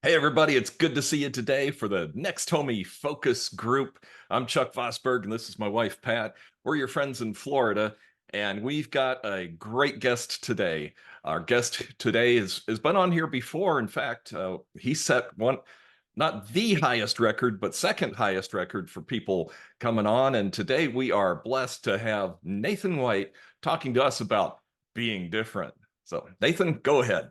Hey, everybody, it's good to see you today for the Next Homie Focus Group. I'm Chuck Vosburgh, and this is my wife, Pat. We're your friends in Florida, and we've got a great guest today. Our guest today has been on here before. In fact, he set one, not the highest record, but second highest record for people coming on. And today we are blessed to have Nathan White talking to us about being different. So, Nathan, go ahead.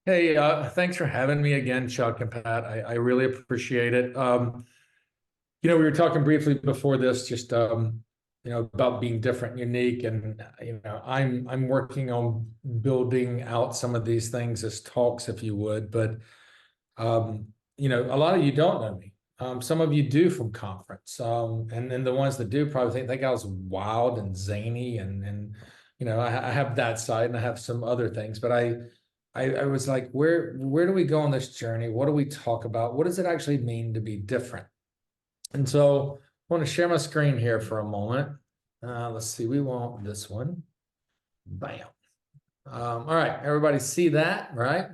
Hey, thanks for having me again, Chuck and Pat. I really appreciate it. We were talking briefly before this, just about being different, and unique, and I'm working on building out some of these things as talks, if you would. But a lot of you don't know me. Some of you do from conference, and then the ones that do probably think that guy was wild and zany, and I have that side, and I have some other things, but I was like, where do we go on this journey? What do we talk about? What does it actually mean to be different? And so I want to share my screen here for a moment. Let's see, we want this one. Bam. All right, everybody see that, right?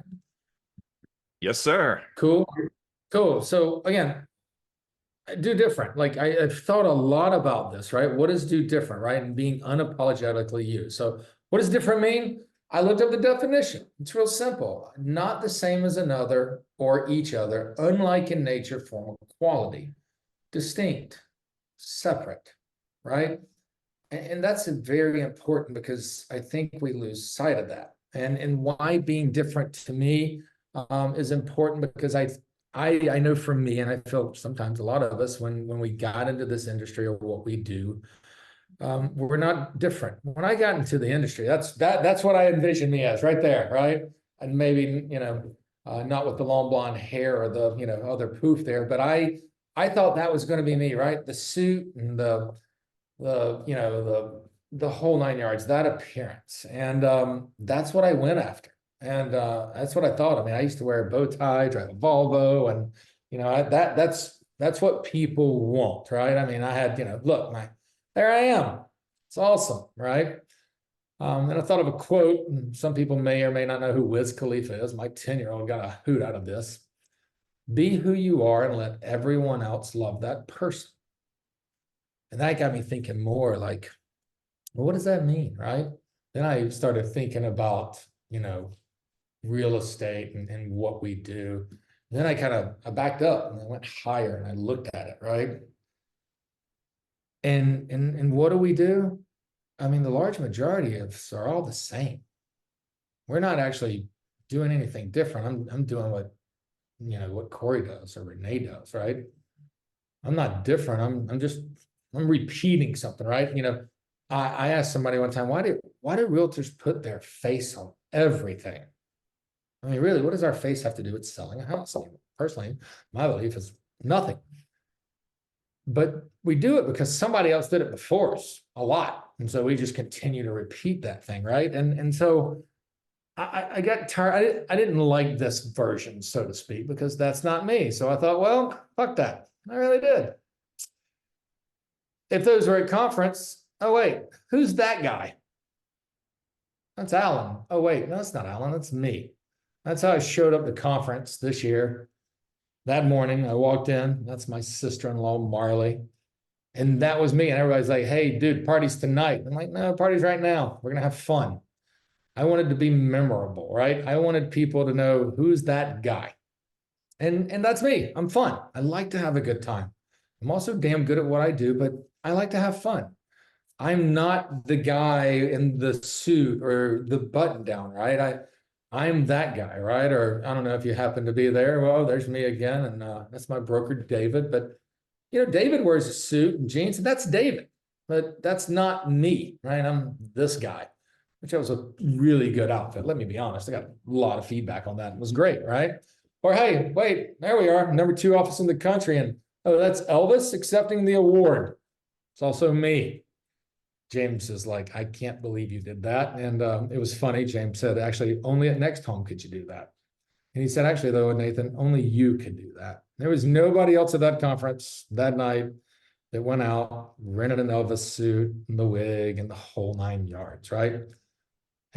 Yes, sir. Cool. Cool. So again, do different. Like I've thought a lot about this, right? What does do different, right? And being unapologetically you. So what does different mean? I looked up the definition. It's real simple. Not the same as another or each other, unlike in nature, form, or quality. Distinct, separate, right? And that's very important because I think we lose sight of that. And why being different to me is important because I know for me, and I feel sometimes a lot of us, when we got into this industry or what we do, we're not different. When I got into the industry, that's what I envisioned me as, right there, right? And maybe not with the long blonde hair or the other poof there, but I thought that was going to be me, right? The suit and the whole nine yards, that appearance, and that's what I went after, and that's what I thought. I mean, I used to wear a bow tie, drive a Volvo, and that's what people want, right? I mean, I had look, there I am. It's awesome, right? And I thought of a quote, and some people may or may not know who Wiz Khalifa is. My 10-year-old got a hoot out of this. Be who you are and let everyone else love that person. And that got me thinking more like, well, what does that mean, right? Then I started thinking about, real estate and what we do. And then I backed up and I went higher and I looked at it, right? And what do? I mean, the large majority of us are all the same. We're not actually doing anything different. I'm doing what Corey does or Renee does, right? I'm not different. I'm repeating something, right? I asked somebody one time, why do realtors put their face on everything? I mean, really, what does our face have to do with selling a house? Personally, my belief is nothing. But we do it because somebody else did it before us a lot. And so we just continue to repeat that thing, right? And so I got tired. I didn't like this version, so to speak, because that's not me. So I thought, well, fuck that. I really did. If those were at conference, oh, wait, who's that guy? That's Alan. Oh, wait, no, that's not Alan. That's me. That's how I showed up to conference this year. That morning, I walked in. That's my sister-in-law, Marley. And that was me. And everybody's like, hey, dude, party's tonight. I'm like, no, party's right now. We're going to have fun. I wanted to be memorable, right? I wanted people to know who's that guy. And that's me. I'm fun. I like to have a good time. I'm also damn good at what I do, but I like to have fun. I'm not the guy in the suit or the button down, right? I'm that guy, right? Or I don't know if you happen to be there. Well, there's me again. And that's my broker, David. But, David wears a suit and jeans, and that's David. But that's not me, right? I'm this guy, which was a really good outfit. Let me be honest. I got a lot of feedback on that. It was great, right? Or, hey, wait, there we are, #2 office in the country. And, oh, that's Elvis accepting the award. It's also me. James is like, I can't believe you did that. And it was funny. James said, actually, only at Next Home could you do that. And he said, actually, though, Nathan, only you could do that. There was nobody else at that conference that night that went out, rented an Elvis suit and the wig and the whole nine yards, right?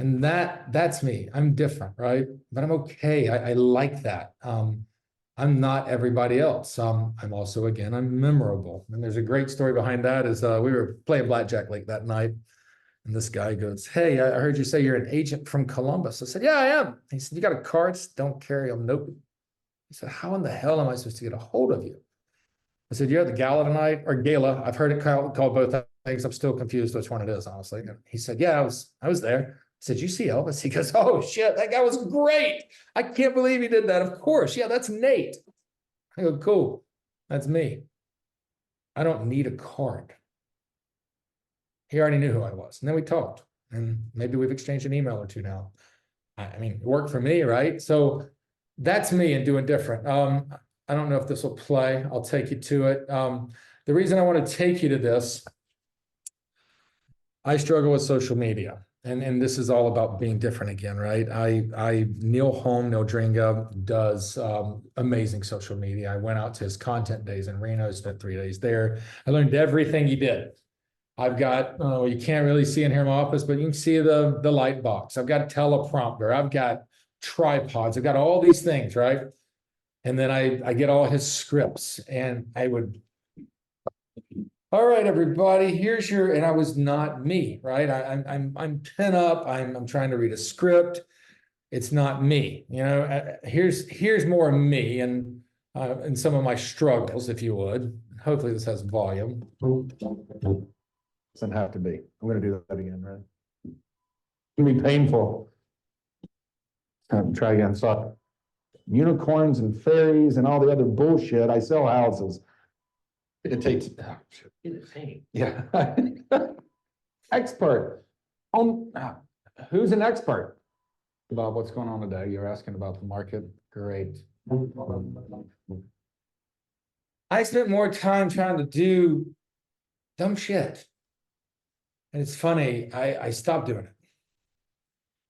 And that's me. I'm different, right? But I'm okay. I like that. I'm not everybody else. I'm also, again, I'm memorable. And there's a great story behind that is we were playing blackjack late that night. And this guy goes, "Hey, I heard you say you're an agent from Columbus." I said, "Yeah, I am." He said, "You got a card?" "Don't carry them." "Nope." He said, "How in the hell am I supposed to get a hold of you?" I said, "You're at the gala tonight or gala." I've heard it called both things. I'm still confused which one it is, honestly. And he said, "Yeah, I was there." I said, "You see Elvis?" He goes, "Oh shit, that guy was great. I can't believe he did that." "Of course. Yeah, that's Nate." I go, "Cool. That's me. I don't need a card." He already knew who I was. And then we talked. And maybe we've exchanged an email or two now. I mean, it worked for me, right? So that's me and doing different. I don't know if this will play. I'll take you to it. The reason I want to take you to this, I struggle with social media. And this is all about being different again, right? Neil Dringa does amazing social media. I went out to his content days in Reno, spent 3 days there. I learned everything he did. I've got, you can't really see in here in my office, but you can see the light box. I've got teleprompter. I've got tripods. I've got all these things, right? And then I get all his scripts and I would, "All right, everybody, here's your," and I was not me, right? I'm pin up. I'm trying to read a script. It's not me, here's more of me and some of my struggles, if you would. Hopefully this has volume. Doesn't have to be. I'm gonna do that again, right? It's gonna be painful. Try again. So unicorns and fairies and all the other bullshit. I sell houses. It takes, oh, shit. Yeah. Expert. Who's an expert? Bob, what's going on today? You're asking about the market. Great. I spent more time trying to do dumb shit. And it's funny, I stopped doing it.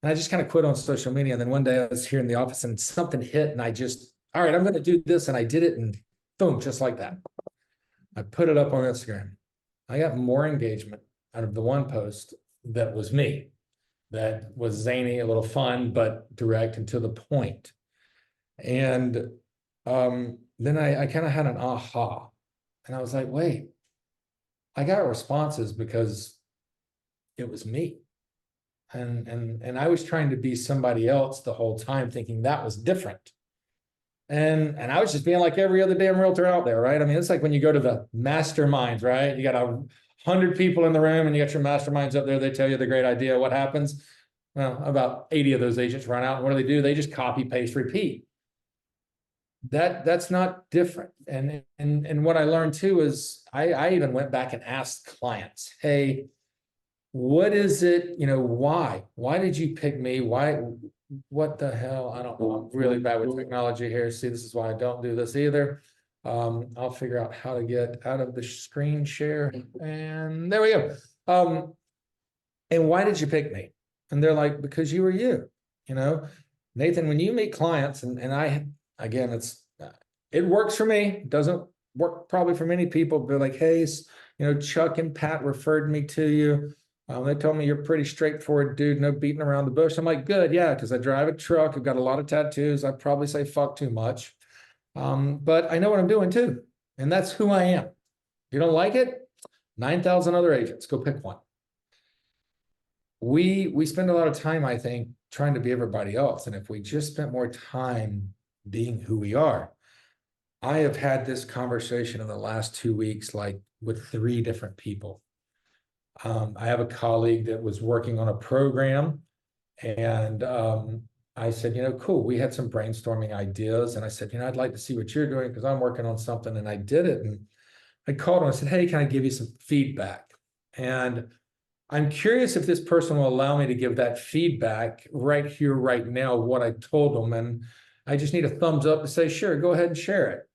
And I just kind of quit on social media. And then one day I was here in the office and something hit and I just, all right, I'm going to do this. And I did it and boom, just like that. I put it up on Instagram. I got more engagement out of the one post that was me, that was zany, a little fun, but direct and to the point. And then I kind of had an aha. And I was like, wait, I got responses because it was me. And I was trying to be somebody else the whole time, thinking that was different. And I was just being like every other damn realtor out there, right? I mean, it's like when you go to the masterminds, right? You got 100 people in the room and you got your masterminds up there. They tell you the great idea. What happens? Well, about 80 of those agents run out. And what do? They just copy, paste, repeat. That's not different. And what I learned too is I even went back and asked clients, "Hey, what is it, why did you pick me? What the hell? I don't know. I'm really bad with technology here. See, this is why I don't do this either. I'll figure out how to get out of the screen share. And there we go. And why did you pick me?" And they're like, "Because you were you, Nathan, when you meet clients and again, it works for me. Doesn't work probably for many people, but like, "Hey, Chuck and Pat referred me to you. They told me you're a pretty straightforward dude, no beating around the bush." I'm like, "Good, yeah, because I drive a truck. I've got a lot of tattoos. I probably say fuck too much. But I know what I'm doing too. And that's who I am. If you don't like it, 9,000 other agents, go pick one." We spend a lot of time, I think, trying to be everybody else. And if we just spent more time being who we are. I have had this conversation in the last 2 weeks, like with 3 different people. I have a colleague that was working on a program and I said, "Cool." We had some brainstorming ideas and I said, "I'd like to see what you're doing because I'm working on something," and I did it. And I called him. I said, "Hey, can I give you some feedback?" And I'm curious if this person will allow me to give that feedback right here, right now, what I told them. And I just need a thumbs up to say, sure, go ahead and share it.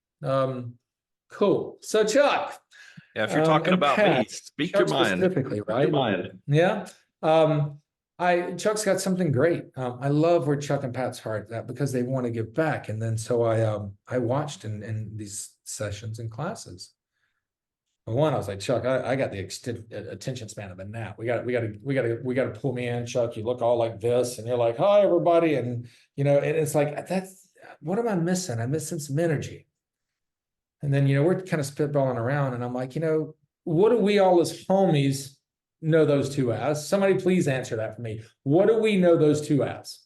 Cool. So Chuck. Yeah, if you're talking about Pat, me, speak Chuck your mind. specifically, right? Yeah. Chuck's got something great. I love where Chuck and Pat's heart at because they want to give back. And then so I watched in these sessions and classes. One, I was like, Chuck, I got the attention span of a gnat. We got to pull me in, Chuck. You look all like this, and you're like, hi, everybody. And and it's like, what am I missing? I'm missing some energy. And then, we're kind of spitballing around, and I'm like, what do we all as homies know those two as? Somebody please answer that for me. What do we know those two as?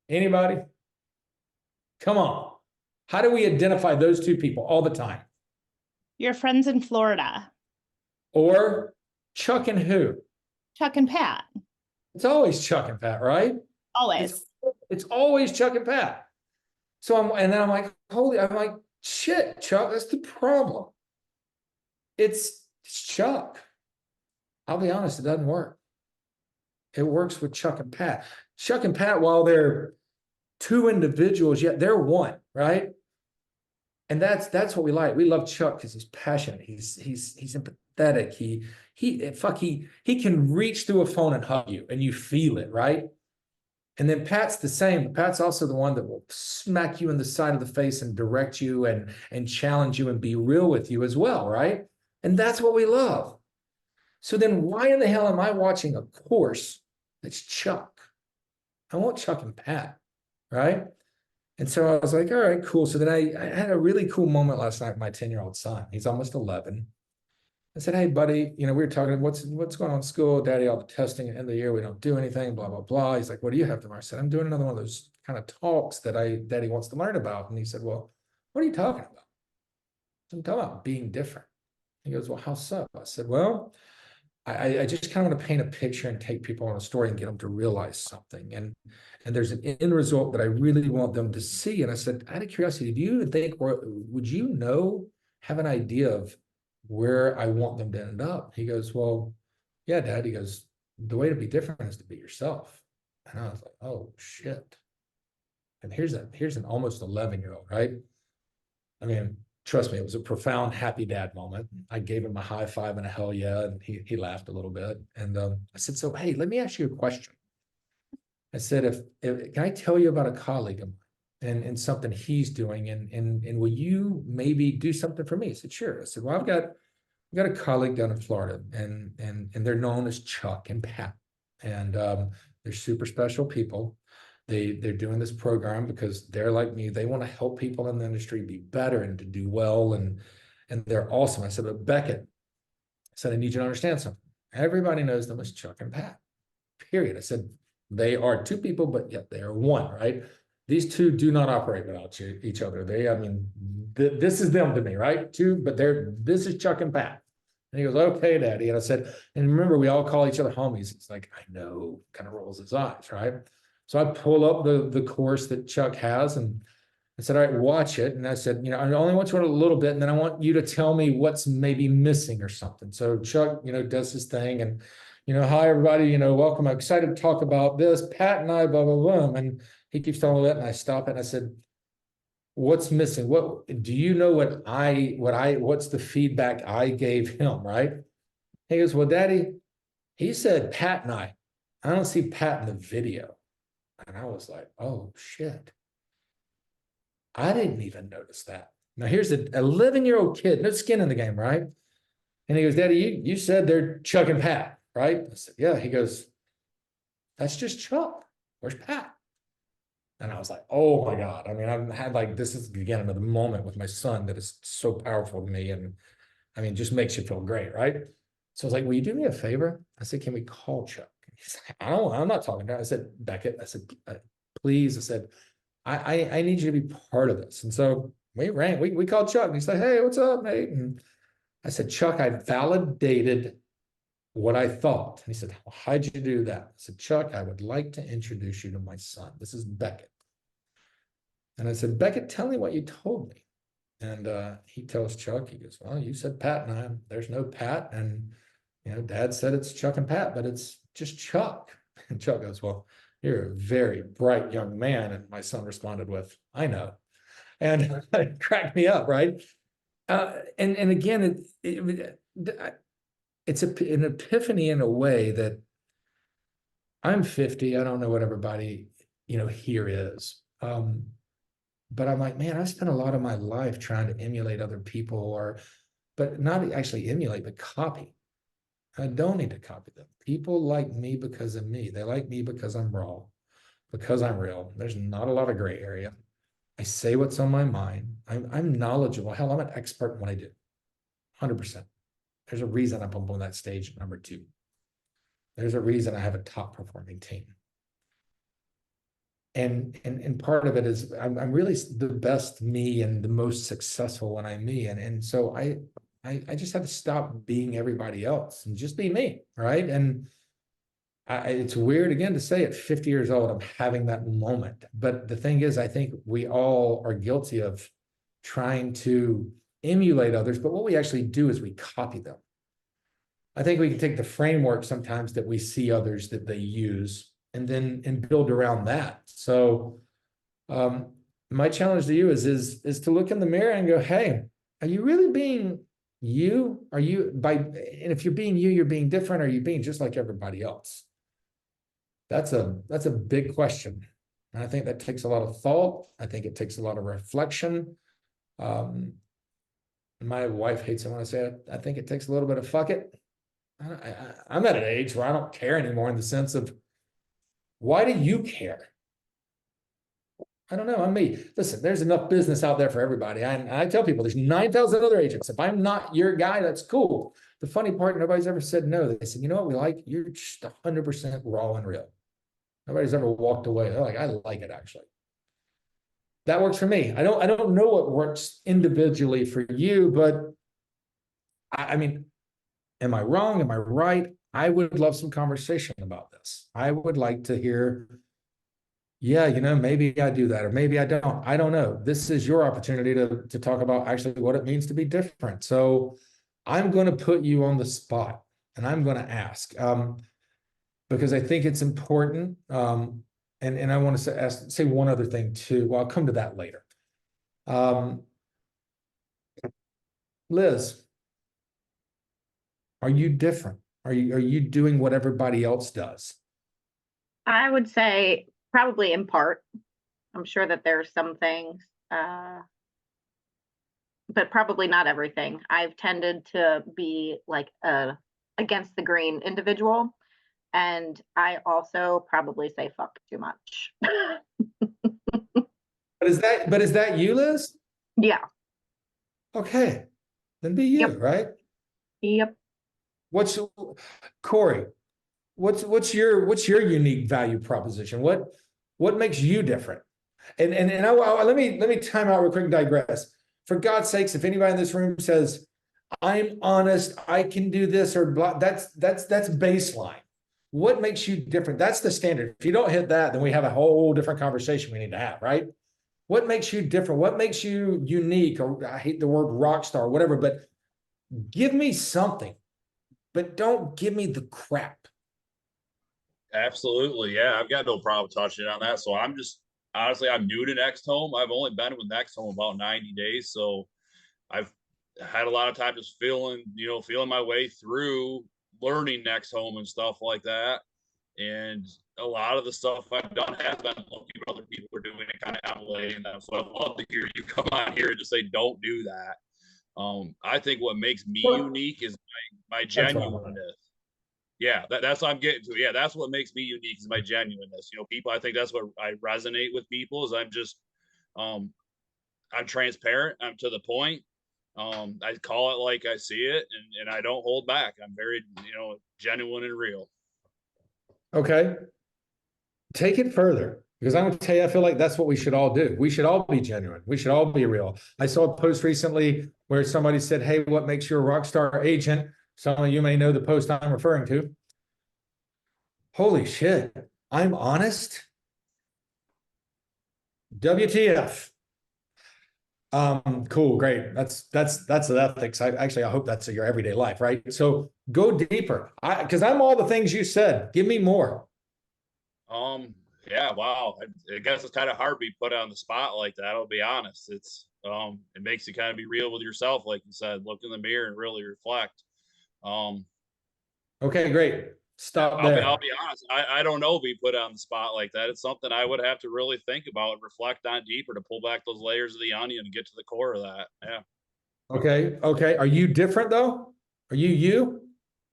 Anybody? Come on. How do we identify those two people all the time? Your friends in Florida. Or Chuck and who? Chuck and Pat. It's always Chuck and Pat, right? Always. It's always Chuck and Pat. So then I'm like, shit, Chuck, that's the problem. It's Chuck. I'll be honest, it doesn't work. It works with Chuck and Pat. Chuck and Pat, while they're two individuals, yet they're one, right? And that's what we like. We love Chuck because he's passionate. He's empathetic. He can reach through a phone and hug you, and you feel it, right? And then Pat's the same. Pat's also the one that will smack you in the side of the face and direct you and challenge you and be real with you as well, right? And that's what we love. So then why in the hell am I watching a course that's Chuck? I want Chuck and Pat, right? And so I was like, all right, cool. So then I had a really cool moment last night with my 10-year-old son. He's almost 11. I said, hey, buddy, we were talking, what's going on in school? Daddy, all the testing at the end of the year, we don't do anything, blah, blah, blah. He's like, what do you have tomorrow? I said, I'm doing another one of those kind of talks that Daddy wants to learn about. And he said, well, what are you talking about? I'm talking about being different. He goes, well, how so? I said, well, I just kind of want to paint a picture and take people on a story and get them to realize something. And there's an end result that I really want them to see. And I said, out of curiosity, do you think, would you have an idea of where I want them to end up? He goes, well, yeah, Dad. He goes, the way to be different is to be yourself. And I was like, oh shit. And here's an almost 11-year-old, right? I mean, trust me, it was a profound happy dad moment. I gave him a high five and a hell yeah, and he laughed a little bit. And I said, so hey, let me ask you a question. I said, if can I tell you about a colleague of mine and something he's doing, and will you maybe do something for me? He said, sure. I said, well, I've got a colleague down in Florida, and they're known as Chuck and Pat, and they're super special people. They're doing this program because they're like me. They want to help people in the industry be better and to do well, and they're awesome. I said, but Beckett, I said, I need you to understand something. Everybody knows them as Chuck and Pat, period. I said, they are two people, but yet they are one, right? These two do not operate without each other. This is them to me, right? Two, but this is Chuck and Pat. And he goes, okay, Daddy. And I said, and remember, we all call each other homies. It's like, I know, kind of rolls his eyes, right? So I pull up the course that Chuck has, and I said, all right, watch it. And I said, I only want you to a little bit, and then I want you to tell me what's maybe missing or something. So Chuck, does his thing, and, hi, everybody, welcome. I'm excited to talk about this. Pat and I, blah, blah, blah. And he keeps telling me that, and I stop it, and I said, what's missing? What do you know what's the feedback I gave him, right? He goes, well, Daddy, he said Pat and I don't see Pat in the video. And I was like, oh shit. I didn't even notice that. Now here's an 11-year-old kid, no skin in the game, right? And he goes, Daddy, you said they're Chuck and Pat, right? I said, yeah. He goes, that's just Chuck. Where's Pat? And I was like, oh my God. I mean, I've had this is again another moment with my son that is so powerful to me. And I mean, just makes you feel great, right? So I was like, will you do me a favor? I said, can we call Chuck? And he's like, I'm not talking to her. I said, Beckett, I said, please. I said, I need you to be part of this. And so we called Chuck, and he's like, hey, what's up, mate? And I said, Chuck, I validated what I thought. And he said, well, how'd you do that? I said, Chuck, I would like to introduce you to my son. This is Beckett. And I said, Beckett, tell me what you told me. And he tells Chuck, he goes, well, you said Pat and I, there's no Pat. And, Dad said it's Chuck and Pat, but it's just Chuck. And Chuck goes, well, you're a very bright young man. And my son responded with, I know. And it cracked me up, right? And again, it's an epiphany in a way that I'm 50. I don't know what everybody, here is. but I'm like, man, I spent a lot of my life trying to emulate other people, but not actually emulate, but copy. I don't need to copy them. People like me because of me. They like me because I'm raw, because I'm real. There's not a lot of gray area. I say what's on my mind. I'm knowledgeable. Hell, I'm an expert in what I do. 100%. There's a reason I'm up on that stage at number 2. There's a reason I have a top performing team. And part of it is I'm really the best me and the most successful when I'm me. And so I just had to stop being everybody else and just be me, right? And it's weird again to say at 50 years old, I'm having that moment. But the thing is, I think we all are guilty of trying to emulate others, but what we actually do is we copy them. I think we can take the framework sometimes that we see others that they use and build around that. So my challenge to you is to look in the mirror and go, hey, are you really being you? And if you're being you, you're being different, or are you being just like everybody else? That's a big question. And I think that takes a lot of thought. I think it takes a lot of reflection. My wife hates it when I say it. I think it takes a little bit of fuck it. I'm at an age where I don't care anymore, in the sense of, why do you care? I don't know. I'm me. Listen, there's enough business out there for everybody. I tell people there's 9,000 other agents. If I'm not your guy, that's cool. The funny part, nobody's ever said no. They said, you know what we like? You're just 100% raw and real. Nobody's ever walked away. They're like, I like it, actually. That works for me. I don't know what works individually for you, but I mean, am I wrong? Am I right? I would love some conversation about this. I would like to hear, yeah, maybe I do that, or maybe I don't. I don't know. This is your opportunity to talk about actually what it means to be different. So I'm going to put you on the spot, and I'm going to ask, because I think it's important. And I want to say one other thing too. Well, I'll come to that later. Liz, are you different? Are you doing what everybody else does? I would say probably in part. I'm sure that there's some things, but probably not everything. I've tended to be like a against the grain individual, and I also probably say fuck too much. But is that you, Liz? Yeah. Okay, then be you, Yep. right? Yep. Corey? What's your unique value proposition? What makes you different? And let me time out real quick and digress. For God's sakes, if anybody in this room says, I'm honest, I can do this, or blah, that's baseline. What makes you different? That's the standard. If you don't hit that, then we have a whole different conversation we need to have, right? What makes you different? What makes you unique? Or I hate the word rock star, whatever, but give me something, but don't give me the crap. Absolutely. Yeah. I've got no problem touching on that. So I'm just, honestly, I'm new to Next Home. I've only been with Next Home about 90 days. So I've had a lot of time just feeling my way through learning Next Home and stuff like that. And a lot of the stuff I've done has been looking at other people are doing and kind of emulating them. So I'd love to hear you come on here and just say, don't do that. I think what makes me unique is my genuineness. Yeah, that's what I'm getting to. Yeah, that's what makes me unique is my genuineness. People, I think that's what I resonate with people is I'm transparent. I'm to the point. I call it like I see it, and I don't hold back. I'm very, genuine and real. Okay. Take it further, because I'm going to tell you, I feel like that's what we should all do. We should all be genuine. We should all be real. I saw a post recently where somebody said, hey, what makes you a rock star agent? Some of you may know the post I'm referring to. Holy shit. I'm honest. WTF. Cool, great. That's the ethics. I hope that's your everyday life, right? So go deeper. Because I'm all the things you said. Give me more. Yeah, wow. I guess it's kind of hard to be put on the spot like that. I'll be honest. It makes you kind of be real with yourself, like you said, look in the mirror and really reflect. Okay, great. Stop I'll there. be honest. I don't know, be put on the spot like that. It's something I would have to really think about and reflect on deeper to pull back those layers of the onion and get to the core of that. Yeah. Okay, okay. Are you different though? Are you you?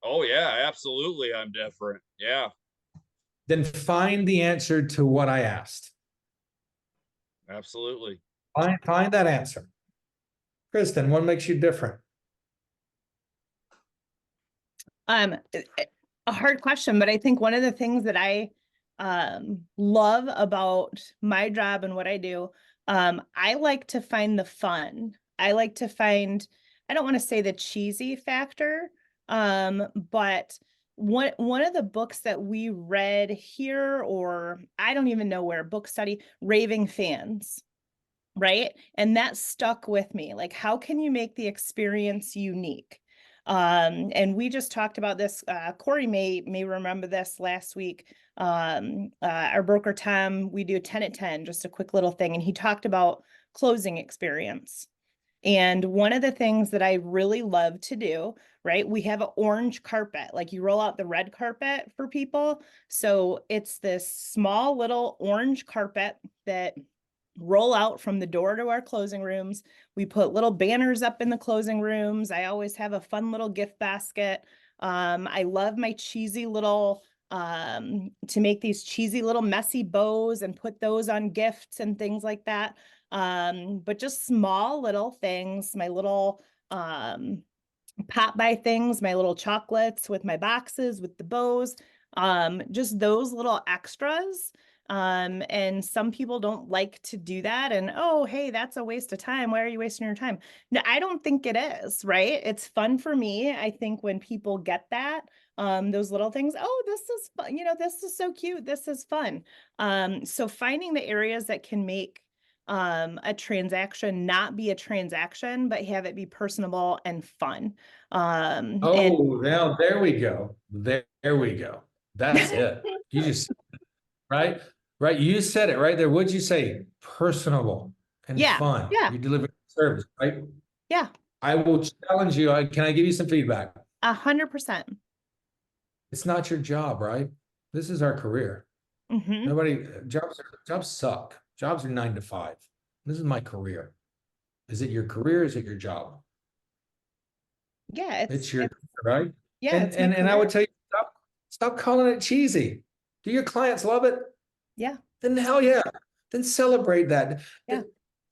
Oh yeah, absolutely. I'm different. Yeah, Then find the answer to what I asked. absolutely. Find that answer. Kristen, what makes you different? A hard question, but I think one of the things that I love about my job and what I do, I like to find the fun. I like to find, I don't want to say the cheesy factor, but one of the books that we read here, or I don't even know where, book study, Raving Fans, right? And that stuck with me. Like, how can you make the experience unique? And we just talked about this. Corey may remember this last week. Our broker Tom, we do 10 at 10, just a quick little thing, and he talked about closing experience. And one of the things that I really love to do, right? We have an orange carpet, like you roll out the red carpet for people. So it's this small little orange carpet that roll out from the door to our closing rooms. We put little banners up in the closing rooms. I always have a fun little gift basket. I love my cheesy little, to make these cheesy little messy bows and put those on gifts and things like that. But just small little things, my little, pop by things, my little chocolates with my boxes, with the bows, just those little extras. And some people don't like to do that. And, oh, hey, that's a waste of time. Why are you wasting your time? No, I don't think it is, right? It's fun for me. I think when people get that, those little things, oh, this is fun. This is so cute. This is fun. So finding the areas that can make a transaction not be a transaction, but have it be personable and fun. And Oh, now there we go. There we go. That's it. You just right? Right. You said it right there. What'd you say? Personable and Yeah, fun. yeah. You're delivering service, right? Yeah, I will challenge you. Can I give you some feedback? 100%. It's not your job, right? This is our career. Mm-hmm. Nobody jobs suck. Jobs are 9 to 5. This is my career. Is it your career? Is it your job? Yeah, It's your right. yeah, And it's my and I career. would tell you, stop calling it cheesy. Do your clients love it? Yeah, Then hell yeah. Then celebrate that. yeah.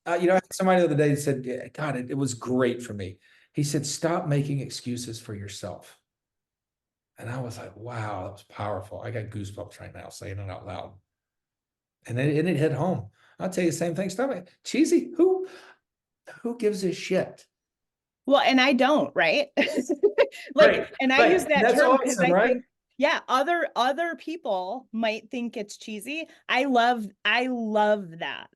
I had somebody the other day that said, yeah, God, it was great for me. He said, stop making excuses for yourself. And I was like, wow, that was powerful. I got goosebumps right now saying it out loud. And it hit home. I'll tell you the same thing. Stop it. Cheesy. Who gives a shit? Well, and I don't, right? Right, and I right. use that That's term because awesome, I right? think, yeah, other people might think it's cheesy. I love that.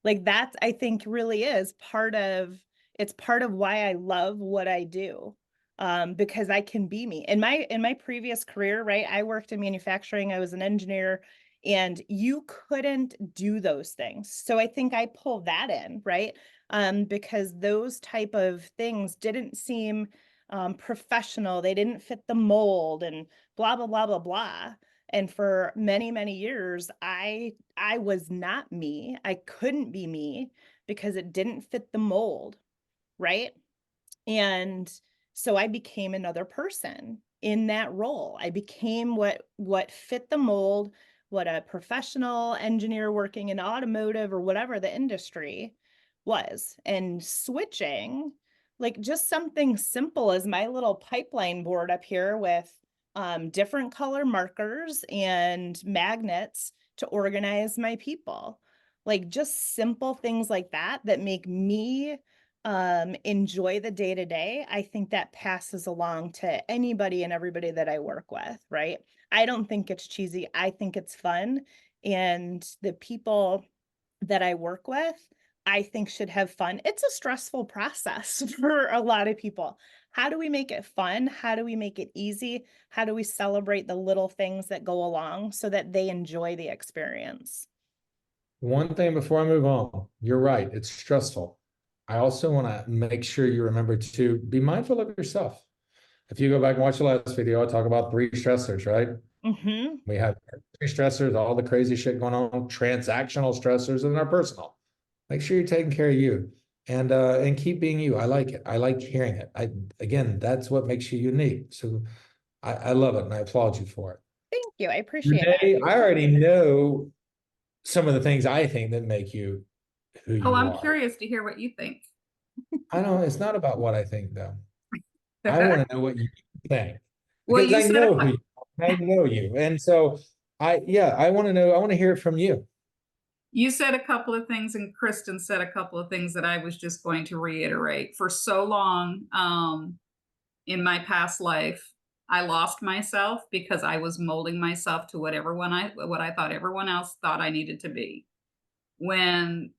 Like that's, I think really is it's part of why I love what I do. Because I can be me. In my previous career, right? I worked in manufacturing, I was an engineer, and you couldn't do those things. So I think I pull that in, right? Because those type of things didn't seem professional. They didn't fit the mold and blah, blah, blah, blah, blah. And for many, many years, I was not me. I couldn't be me because it didn't fit the mold, right? And so I became another person in that role. I became what fit the mold, what a professional engineer working in automotive or whatever the industry was. And switching, like just something simple as my little pipeline board up here with different color markers and magnets to organize my people. Like just simple things like that that make me enjoy the day to day. I think that passes along to anybody and everybody that I work with, right? I don't think it's cheesy. I think it's fun. And the people that I work with, I think should have fun. It's a stressful process for a lot of people. How do we make it fun? How do we make it easy? How do we celebrate the little things that go along so that they enjoy the experience? One thing before I move on, you're right. It's stressful. I also want to make sure you remember to be mindful of yourself. if you go back and watch the last video, I talk about 3 stressors, right? Mm-hmm. We have 3 stressors, all the crazy shit going on, transactional stressors, and our personal. Make sure you're taking care of you and keep being you. I like it. I like hearing it. Again, that's what makes you unique. So I love it and I applaud you for it. Thank you. I appreciate Renee, it. I already know some of the things I think that make you who you Oh, I'm are. curious to hear what you think. I don't, it's not about what I think though. I want to know what you think. Well, Because you I said know who you are. I know you. And so I want to know, I want to hear it from you. You said a couple of things, and Kristen said a couple of things that I was just going to reiterate. For so long, in my past life, I lost myself because I was molding myself to what I thought everyone else thought I needed to be. When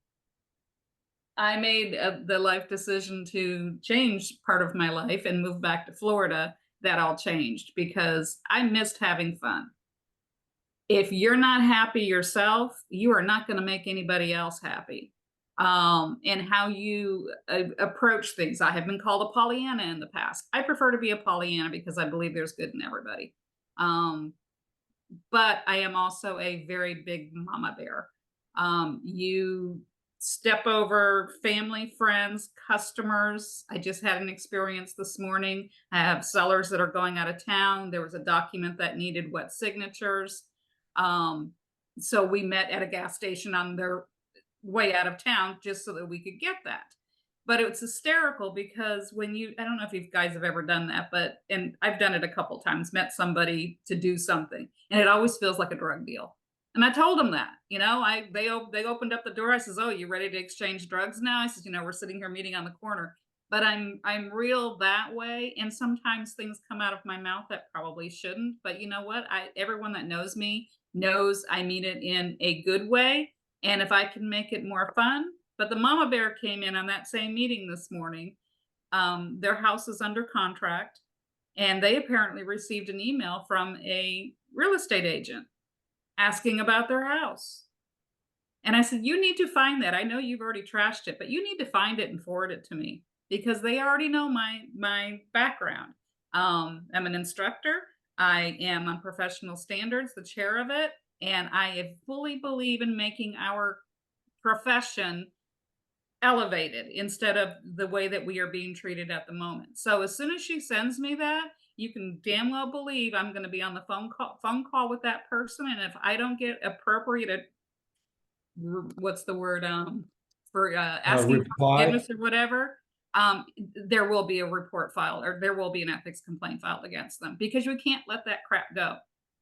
I made the life decision to change part of my life and move back to Florida, that all changed because I missed having fun. If you're not happy yourself, you are not going to make anybody else happy. And how you approach things. I have been called a Pollyanna in the past. I prefer to be a Pollyanna because I believe there's good in everybody. But I am also a very big mama bear. You step over family, friends, customers. I just had an experience this morning. I have sellers that are going out of town. There was a document that needed wet signatures. So we met at a gas station on their way out of town just so that we could get that. But it's hysterical because when I don't know if you guys have ever done that, and I've done it a couple times, met somebody to do something, and it always feels like a drug deal. And I told them that, they opened up the door. I says, "Oh, you ready to exchange drugs now?" I says, "We're sitting here meeting on the corner." But I'm real that way, and sometimes things come out of my mouth that probably shouldn't. But you know what? Everyone that knows me knows I mean it in a good way, and if I can make it more fun. But the mama bear came in on that same meeting this morning. Their house is under contract, and they apparently received an email from a real estate agent asking about their house. And I said, "You need to find that. I know you've already trashed it, but you need to find it and forward it to me because they already know my background. I'm an instructor. I am on professional standards, the chair of it, and I fully believe in making our profession elevated instead of the way that we are being treated at the moment." So as soon as she sends me that, you can damn well believe I'm going to be on the phone call with that person. And if I don't get appropriate, what's the word, for asking for Reply. forgiveness or whatever, there will be a report filed or there will be an ethics complaint filed against them because we can't let that crap go.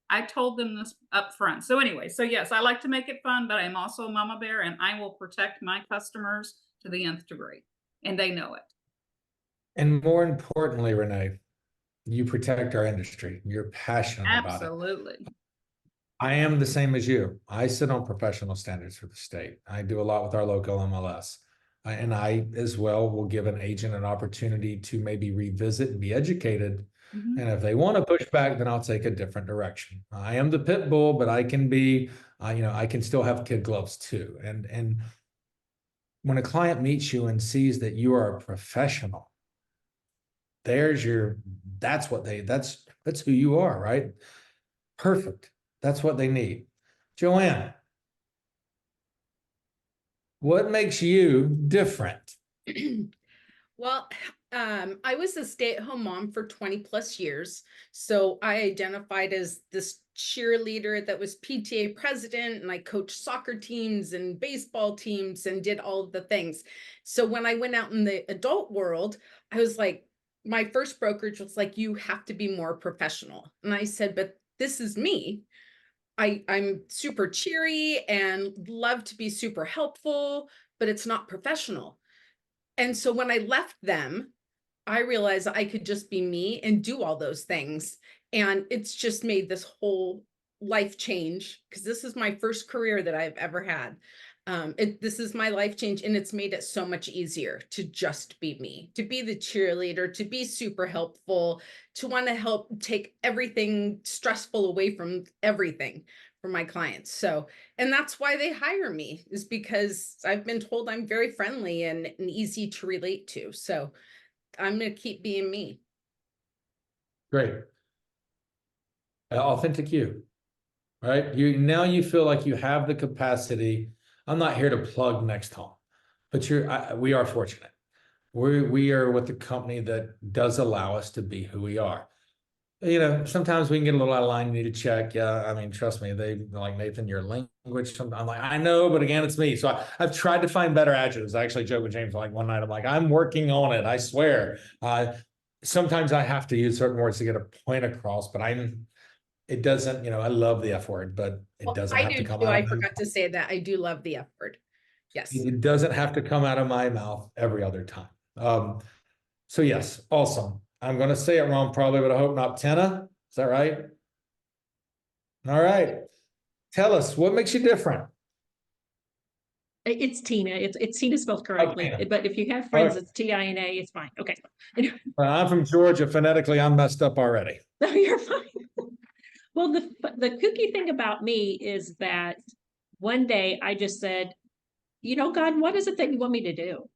I told them this up front. So anyway, so yes, I like to make it fun, but I'm also a mama bear and I will protect my customers to the nth degree. And they know it. And more importantly, Renee, you protect our industry. You're passionate about it. Absolutely. I am the same as you. I sit on professional standards for the state. I do a lot with our local MLS. And I as well will give an agent an opportunity to maybe revisit and be educated. Mhm. And if they want to push back, then I'll take a different direction. I am the pit bull, but I can be, I can still have kid gloves too. And when a client meets you and sees that you are a professional, that's who you are, right? Perfect. That's what they need. Joanne, what makes you different? Well, I was a stay-at-home mom for 20 plus years. So I identified as this cheerleader that was PTA president, and I coached soccer teams and baseball teams and did all of the things. So when I went out in the adult world, I was like, my first brokerage was like, "You have to be more professional." And I said, "But this is me. I'm super cheery and love to be super helpful, but it's not professional." And so when I left them, I realized I could just be me and do all those things. And it's just made this whole life change because this is my first career that I've ever had. This is my life change, and it's made it so much easier to just be me, to be the cheerleader, to be super helpful, to want to help take everything stressful away from everything for my clients. So, and that's why they hire me, is because I've been told I'm very friendly and easy to relate to. So I'm going to keep being me. Great. Authentic you, right? Now you feel like you have the capacity. I'm not here to plug Next Home, but we are fortunate. We are with the company that does allow us to be who we are. You know, sometimes we can get a little out of line. You need to check. Yeah, I mean, trust me, they like, Nathan, your language. I'm like, I know, but again, it's me. So I've tried to find better adjectives. I actually joked with James like one night. I'm like, I'm working on it. I swear. Sometimes I have to use certain words to get a point across, but it doesn't, I love the F word, but it doesn't I have to do come too. out I of my forgot to say that. I do love the F word. Yes. It doesn't have to come out of my mouth every other time. So yes, awesome. I'm going to say it wrong probably, but I hope not. Tina, is that right? All right. Tell us, what makes you different? It's Tina. It's Tina spelled correctly. Tina. But if you have friends, Okay. it's Tina. It's fine. Okay. I'm from Georgia. Phonetically, I'm messed up already. No, you're fine. Well, the kooky thing about me is that one day I just said, God, what is it that you want me to do?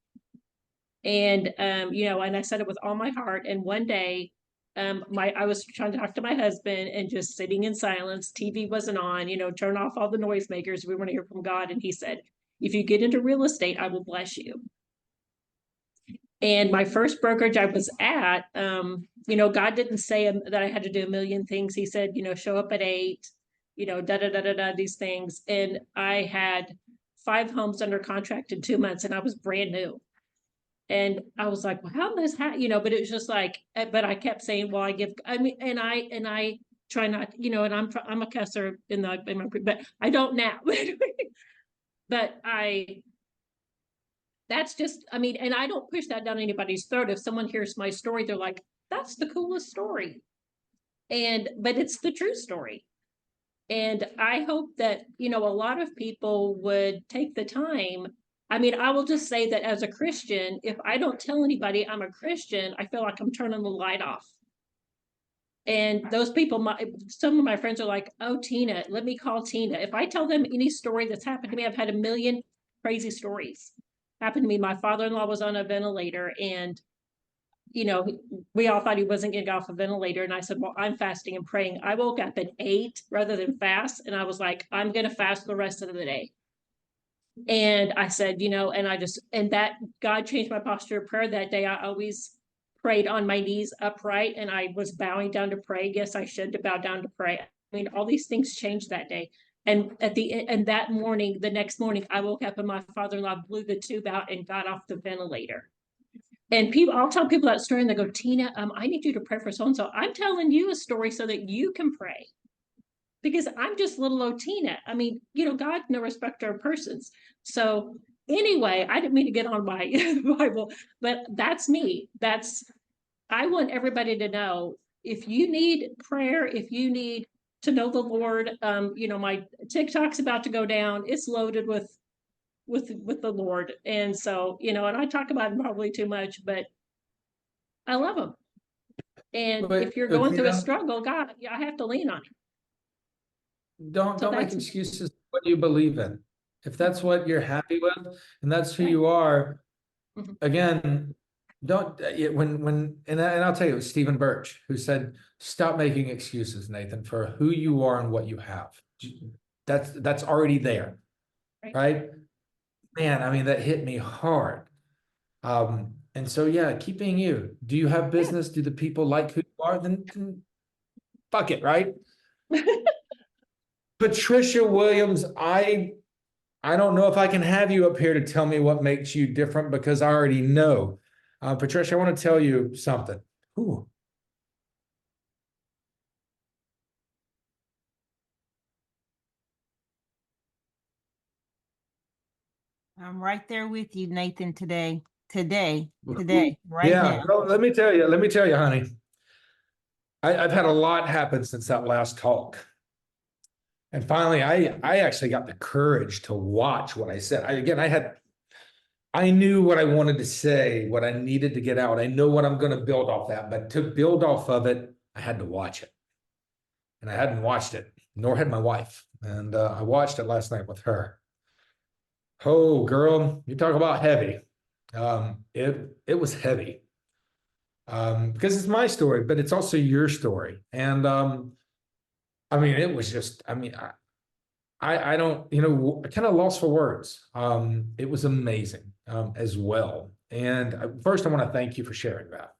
And and I said it with all my heart. And one day, I was trying to talk to my husband and just sitting in silence. TV wasn't on. Turn off all the noisemakers. We want to hear from God. And he said, "If you get into real estate, I will bless you." And my first brokerage I was at, God didn't say that I had to do a million things. He said, show up at 8, da da da da da, these things. And I had 5 homes under contract in 2 months, and I was brand new. And I was like, well, how does that, but it was just like, but I kept saying, well, and I try not, and I'm a cusser but I don't now. But that's just, and I don't push that down anybody's throat. If someone hears my story, they're like, that's the coolest story. But it's the true story. And I hope that, a lot of people would take the time. I will just say that as a Christian, if I don't tell anybody I'm a Christian, I feel like I'm turning the light off. And those people, some of my friends are like, oh, Tina, let me call Tina. If I tell them any story that's happened to me, I've had a million crazy stories happened to me. My father-in-law was on a ventilator, and we all thought he wasn't getting off a ventilator. And I said, well, I'm fasting and praying. I woke up at 8 rather than fast. And I was like, I'm going to fast the rest of the day. And I said, and that God changed my posture of prayer that day. I always prayed on my knees upright, and I was bowing down to pray. Yes, I should to bow down to pray. All these things changed that day. And that morning, the next morning, I woke up and my father-in-law blew the tube out and got off the ventilator. And I'll tell people that story and they go, Tina, I need you to pray for so-and-so. I'm telling you a story so that you can pray, because I'm just little old Tina. God, no respecter of persons. So anyway, I didn't mean to get on my Bible, but that's me. I want everybody to know, if you need prayer, if you need to know the Lord, my TikTok's about to go down. It's loaded with the Lord. And so, and I talk about him probably too much, but I love him. And if you're going through a struggle, God, I have to lean on him. Don't make excuses for what you believe in. If that's what you're happy with and that's who you are, again, don't and I'll tell you, it was Stephen Birch who said, stop making excuses, Nathan, for who you are and what you have. That's already there. Right? Man, that hit me hard. And so, yeah, keep being you. Do you have business? Do the people like who you are? Then fuck it, right? Patricia Williams, I don't know if I can have you up here to tell me what makes you different, because I already know. Patricia, I want to tell you something. Ooh. I'm right there with you, Nathan, today, right yeah, now. Well, let me tell you, honey. I've had a lot happen since that last talk. And finally, I actually got the courage to watch what I said. I knew what I wanted to say, what I needed to get out. I know what I'm going to build off that, but to build off of it, I had to watch it. And I hadn't watched it, nor had my wife. And I watched it last night with her. Oh, girl, you talk about heavy. It was heavy. because it's my story, but it's also your story. And I mean, it was just, I don't, I kind of lost for words. It was amazing as well. And first, I want to thank you for sharing that.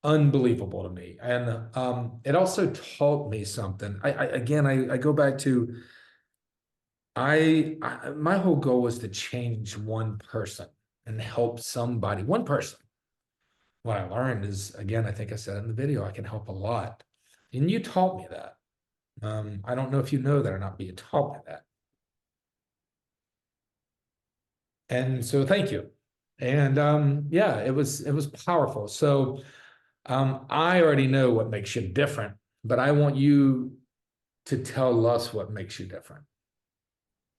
Unbelievable to me. And it also taught me something. I go back to, my whole goal was to change one person and help somebody, one person. What I learned is, again, I think I said in the video, I can help a lot. And you taught me that. I don't know if you know that or not, but you taught me that. And so thank you. And yeah, it was powerful. So I already know what makes you different, but I want you to tell us what makes you different.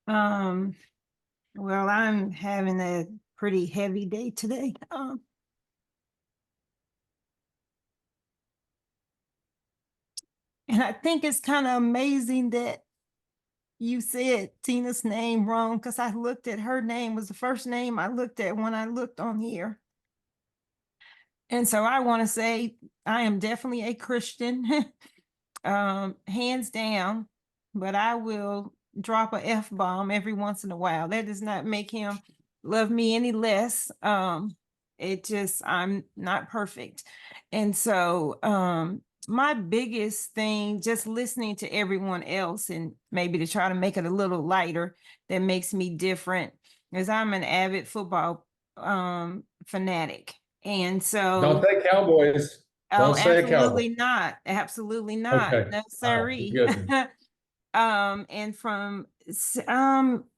Well, I'm having a pretty heavy day today. And I think it's kind of amazing that you said Tina's name wrong, because I looked at her name was the first name I looked at when I looked on here. And so I want to say I am definitely a Christian, hands down, but I will drop a F-bomb every once in a while. That does not make him love me any less. It just, I'm not perfect. And so my biggest thing, just listening to everyone else and maybe to try to make it a little lighter, that makes me different, is I'm an avid football fanatic. And so Don't say Cowboys. oh, Don't say a Cowboy. absolutely not. Absolutely not. Okay. No, Oh, sirree. goodness. And from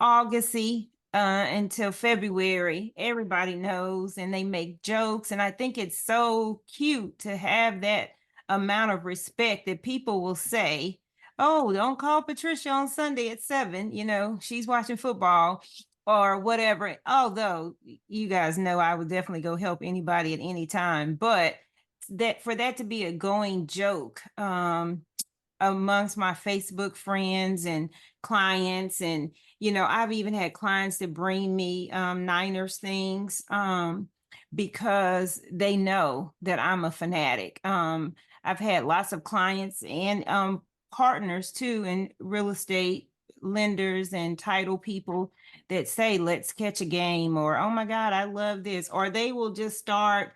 Augusty until February, everybody knows and they make jokes. And I think it's so cute to have that amount of respect that people will say, oh, don't call Patricia on Sunday at 7, she's watching football or whatever. Although you guys know I would definitely go help anybody at any time, but that for that to be a going joke amongst my Facebook friends and clients, and I've even had clients that bring me Niners things because they know that I'm a fanatic. I've had lots of clients and partners too in real estate, lenders and title people that say, let's catch a game, or oh my God, I love this, or they will just start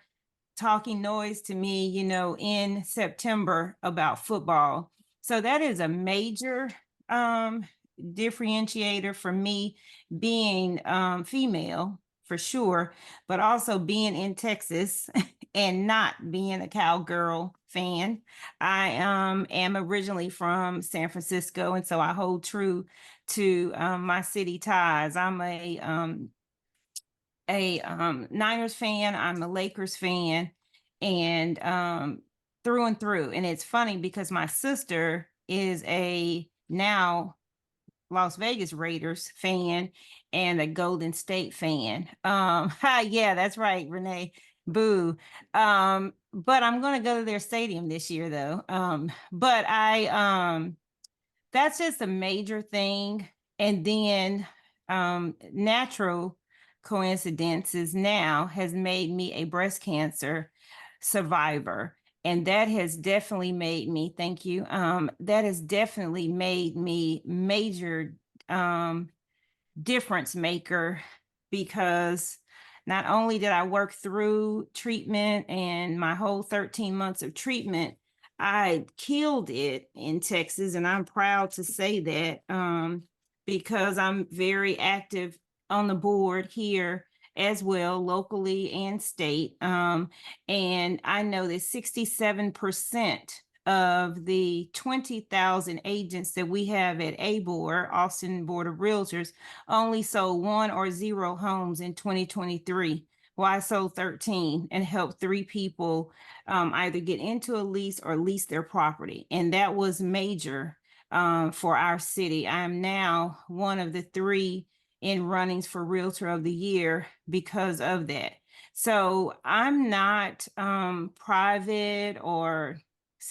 talking noise to me, in September about football. So that is a major differentiator for me, being female for sure, but also being in Texas and not being a cowgirl fan. I am originally from San Francisco, and so I hold true to my city ties. I'm a Niners fan, I'm a Lakers fan, and through and through. And it's funny because my sister is a now Las Vegas Raiders fan and a Golden State fan. Yeah, that's right, Renee. Boo. But I'm gonna go to their stadium this year though. But I that's just a major thing. And then natural coincidences now has made me a breast cancer survivor. And that has definitely made me, thank you. That has definitely made me major difference maker, because not only did I work through treatment and my whole 13 months of treatment, I killed it in Texas. And I'm proud to say that because I'm very active on the board here as well, locally and state. And I know that 67% of the 20,000 agents that we have at ABOR, Austin Board of Realtors, only sold 1 or 0 homes in 2023. Well, I sold 13 and helped 3 people either get into a lease or lease their property. And that was major for our city. I am now one of the 3 in runnings for Realtor of the Year because of that. So I'm not private or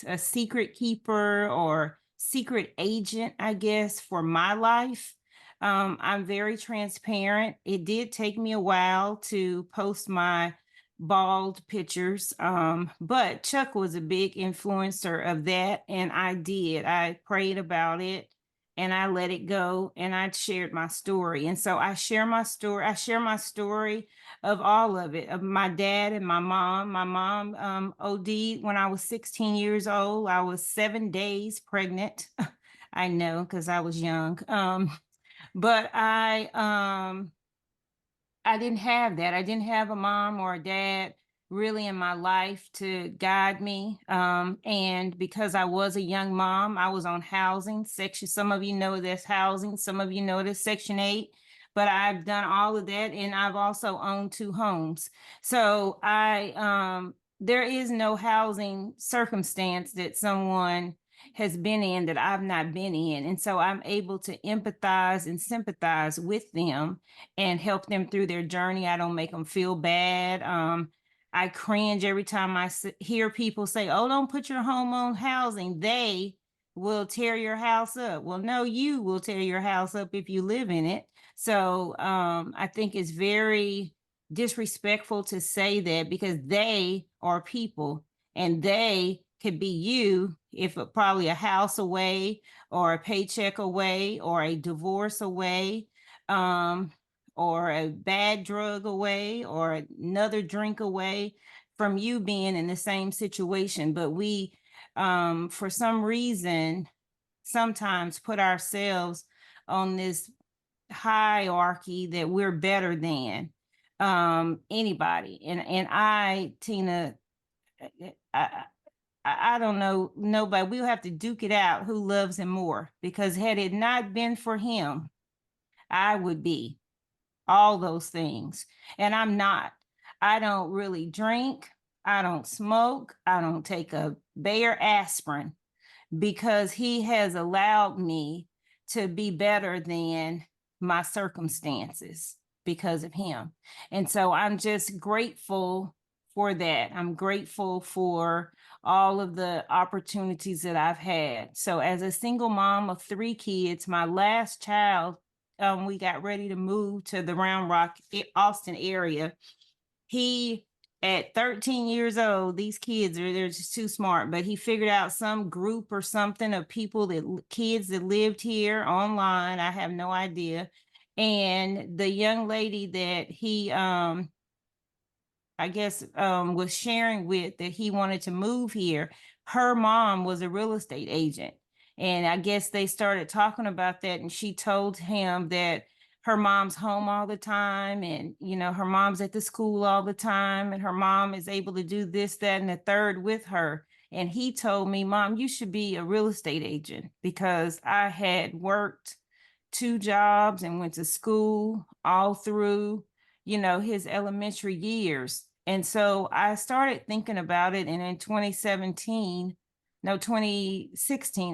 a secret keeper or secret agent, I guess, for my life. I'm very transparent. It did take me a while to post my bald pictures. But Chuck was a big influencer of that. And I prayed about it and I let it go and I shared my story. And so I share my story. I share my story of all of it, of my dad and my mom. My mom OD'd when I was 16 years old. I was 7 days pregnant. I know, because I was young. But I didn't have that. I didn't have a mom or a dad really in my life to guide me. And because I was a young mom, I was on housing section. Some of you know this housing, some of you know this Section 8, but I've done all of that. And I've also owned 2 homes. So there is no housing circumstance that someone has been in that I've not been in. And so I'm able to empathize and sympathize with them and help them through their journey. I don't make them feel bad. I cringe every time I hear people say, oh, don't put your home on housing. They will tear your house up. Well, no, you will tear your house up if you live in it. So I think it's very disrespectful to say that, because they are people and they could be you if probably a house away or a paycheck away or a divorce away. Or a bad drug away or another drink away from you being in the same situation. But we, for some reason, sometimes put ourselves on this hierarchy that we're better than anybody. And I, Tina, I don't know nobody. We'll have to duke it out who loves him more, because had it not been for him, I would be all those things. And I'm not. I don't really drink. I don't smoke. I don't take a Bayer aspirin, because he has allowed me to be better than my circumstances because of him. And so I'm just grateful for that. I'm grateful for all of the opportunities that I've had. So as a single mom of 3 kids, my last child, we got ready to move to the Round Rock, Austin area. He, at 13 years old, these kids they're just too smart, but he figured out some group or something of people kids that lived here online. I have no idea. And the young lady that he, I guess, was sharing with, that he wanted to move here, her mom was a real estate agent. And I guess they started talking about that. And she told him that her mom's home all the time. And, her mom's at the school all the time. And her mom is able to do this, that, and the third with her. And he told me, Mom, you should be a real estate agent, because I had worked 2 jobs and went to school all through, his elementary years. And so I started thinking about it. And in 2016,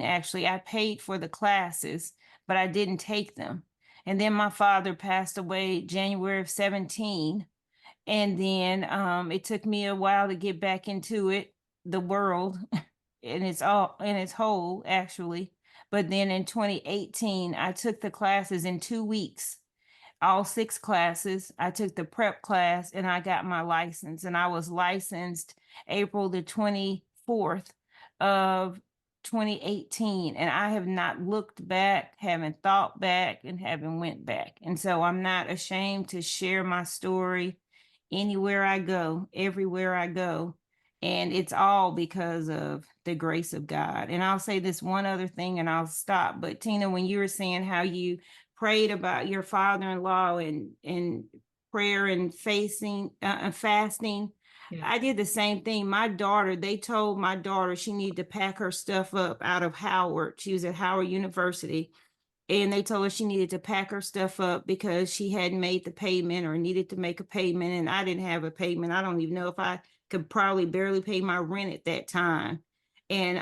actually, I paid for the classes, but I didn't take them. And then my father passed away January of 17. And then it took me a while to get back into the world, and it's all in its whole, actually. But then in 2018, I took the classes in 2 weeks, all 6 classes. I took the prep class and I got my license, and I was licensed April the 24th of 2018. And I have not looked back, haven't thought back, and haven't went back. And so I'm not ashamed to share my story anywhere I go, everywhere I go. And it's all because of the grace of God. And I'll say this one other thing and I'll stop. But Tina, when you were saying how you prayed about your father-in-law and prayer and fasting, Yeah. I did the same thing. They told my daughter she needed to pack her stuff up out of Howard. She was at Howard University. And they told her she needed to pack her stuff up because she hadn't made the payment or needed to make a payment. And I didn't have a payment. I don't even know if I could probably barely pay my rent at that time. And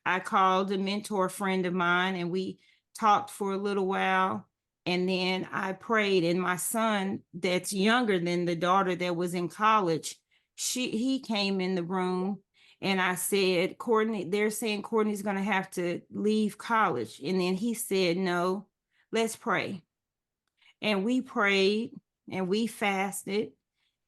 I called a mentor friend of mine and we talked for a little while. And then I prayed. And my son, that's younger than the daughter that was in college, he came in the room. And I said, Courtney, they're saying Courtney's going to have to leave college. And then he said, no, let's pray. And we prayed and we fasted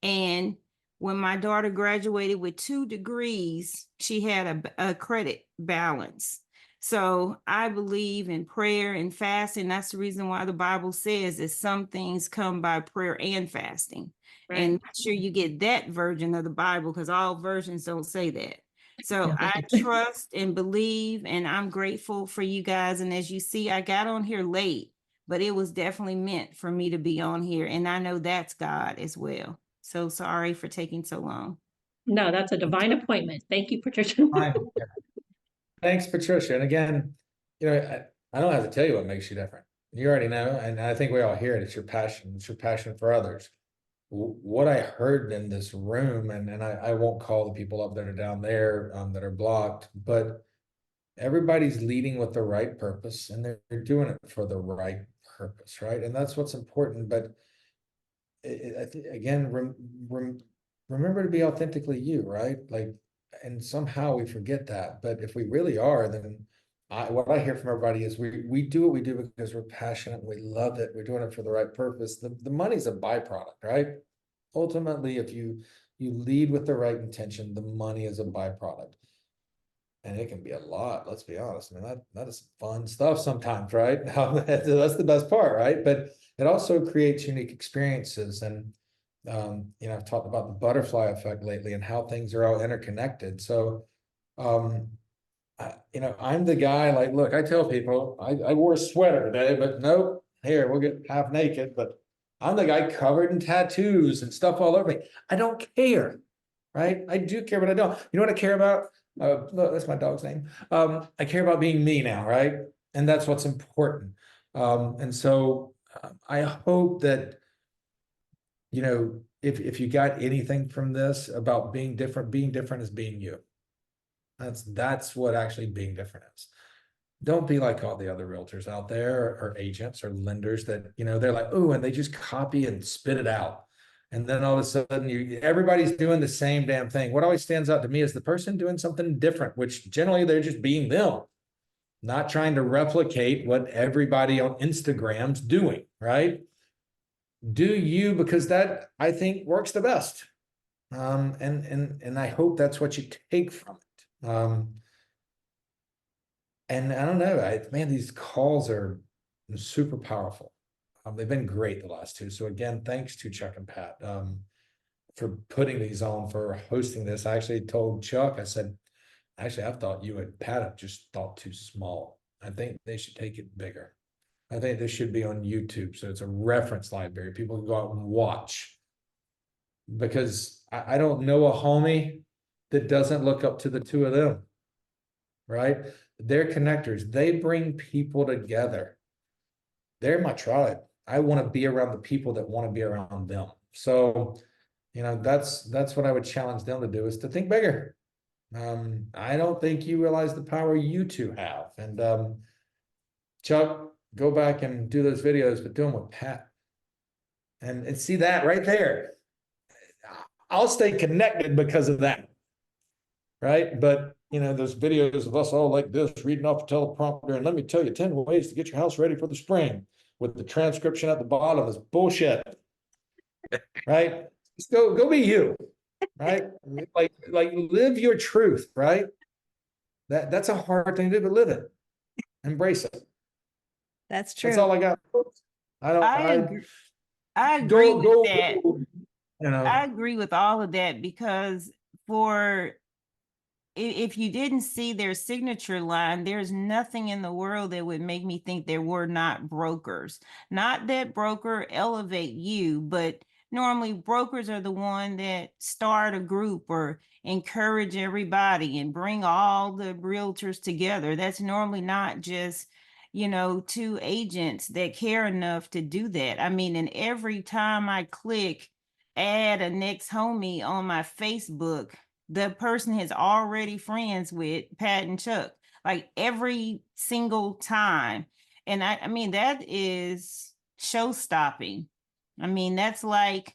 and When my daughter graduated with 2 degrees, she had a credit balance. So I believe in prayer and fasting. That's the reason why the Bible says that some things come by prayer and fasting. And make sure you get that version of the Bible, because all versions don't say that. So I trust and believe, and I'm grateful for you guys. And as you see, I got on here late, but it was definitely meant for me to be on here. And I know that's God as well. So sorry for taking so long. No, that's a divine appointment. Thank you, Patricia. Fine. Yeah. Thanks, Patricia. And again, I don't have to tell you what makes you different. You already know, and I think we all hear it. It's your passion. It's your passion for others. What I heard in this room, and I won't call the people up that are down there that are blocked, but everybody's leading with the right purpose, and they're doing it for the right purpose, right? And that's what's important. But again, remember to be authentically you, right? Like, and somehow we forget that. But if we really are, then what I hear from everybody is we do what we do because we're passionate, we love it, we're doing it for the right purpose. The money's a byproduct, right? Ultimately, if you lead with the right intention, the money is a byproduct. And it can be a lot, let's be honest. I mean, that is fun stuff sometimes, right? That's the best part, right? But it also creates unique experiences. And I've talked about the butterfly effect lately and how things are all interconnected. So I'm the guy, like, look, I tell people I wore a sweater today, but nope, here, we'll get half naked. But I'm the guy covered in tattoos and stuff all over me. I don't care, right? I do care, but I don't. You know what I care about? Look, that's my dog's name. I care about being me now, right? And that's what's important. And so I hope that, if you got anything from this about being different is being you. That's what actually being different is. Don't be like all the other realtors out there or agents or lenders that, they're like, oh, and they just copy and spit it out. And then all of a sudden everybody's doing the same damn thing. What always stands out to me is the person doing something different, which generally they're just being them, not trying to replicate what everybody on Instagram's doing, right? Do you, because that I think works the best. And I hope that's what you take from it. And I don't know, man, these calls are super powerful. They've been great the last 2. So again, thanks to Chuck and Pat for putting these on, for hosting this. I actually told Chuck, I said, actually, I thought you and Pat have just thought too small. I think they should take it bigger. I think this should be on YouTube. So it's a reference library. People can go out and watch. Because I don't know a homie that doesn't look up to the 2 of them, right? They're connectors. They bring people together. They're my tribe. I want to be around the people that want to be around them. So, that's what I would challenge them to do, is to think bigger. I don't think you realize the power you 2 have. And Chuck, go back and do those videos, but do them with Pat. And see that right there. I'll stay connected because of that. Right. But, those videos of us all like this, reading off a teleprompter, and let me tell you 10 ways to get your house ready for the spring with the transcription at the bottom is bullshit. Right. Just go be you. Right. Like live your truth. Right. That's a hard thing to do, but live it. Embrace it. That's true. That's all I got. I agree with that. I agree with all of that, because if you didn't see their signature line, there's nothing in the world that would make me think there were not brokers. Not that broker elevate you, but normally brokers are the one that start a group or encourage everybody and bring all the realtors together. That's normally not just 2 agents that care enough to do that. I mean, and every time I click add a next homie on my Facebook, the person is already friends with Pat and Chuck, like every single time. And I mean, that is show stopping. I mean, that's like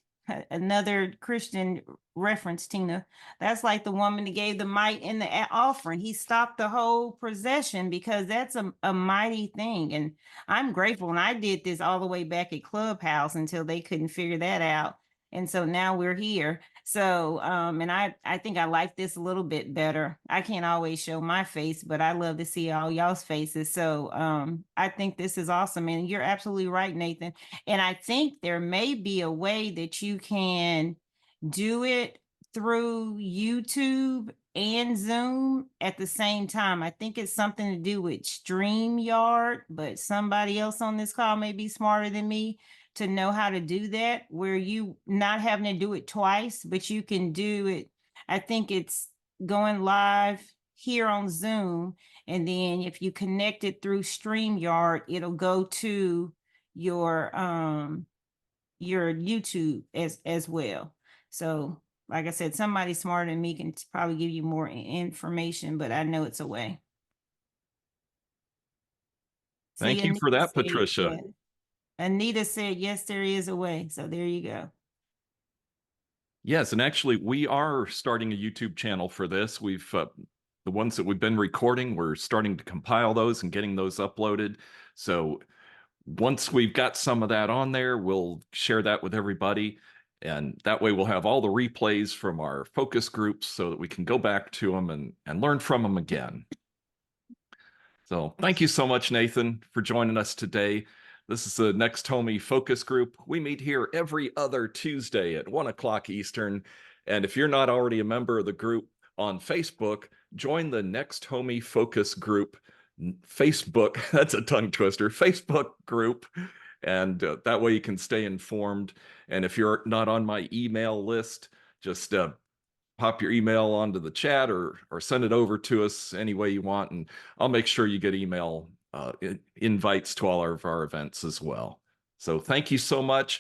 another Christian reference, Tina. That's like the woman that gave the mite in the offering. He stopped the whole procession, because that's a mighty thing. And I'm grateful. And I did this all the way back at Clubhouse until they couldn't figure that out. And so now we're here. So, and I think I like this a little bit better. I can't always show my face, but I love to see all y'all's faces. So, I think this is awesome. And you're absolutely right, Nathan. And I think there may be a way that you can do it through YouTube and Zoom at the same time. I think it's something to do with StreamYard, but somebody else on this call may be smarter than me to know how to do that, where you not having to do it twice, but you can do it. I think it's going live here on Zoom, and then if you connect it through StreamYard, it'll go to your YouTube as well. So like I said, somebody smarter than me can probably give you more information, but I know it's a way. Thank you for that, Patricia. Anita said, yes, there is a way. So there you go. Yes, and actually, we are starting a YouTube channel for this. We've the ones that we've been recording, we're starting to compile those and getting those uploaded. So once we've got some of that on there, we'll share that with everybody. And that way we'll have all the replays from our focus groups so that we can go back to them and learn from them again. So thank you so much, Nathan, for joining us today. This is the Next Homie Focus Group. We meet here every other Tuesday at 1 o'clock Eastern. And if you're not already a member of the group on Facebook, join the Next Homie Focus Group Facebook. That's a tongue twister. Facebook group. And that way you can stay informed. And if you're not on my email list, just pop your email onto the chat or send it over to us any way you want. And I'll make sure you get email invites to all of our events as well. So thank you so much.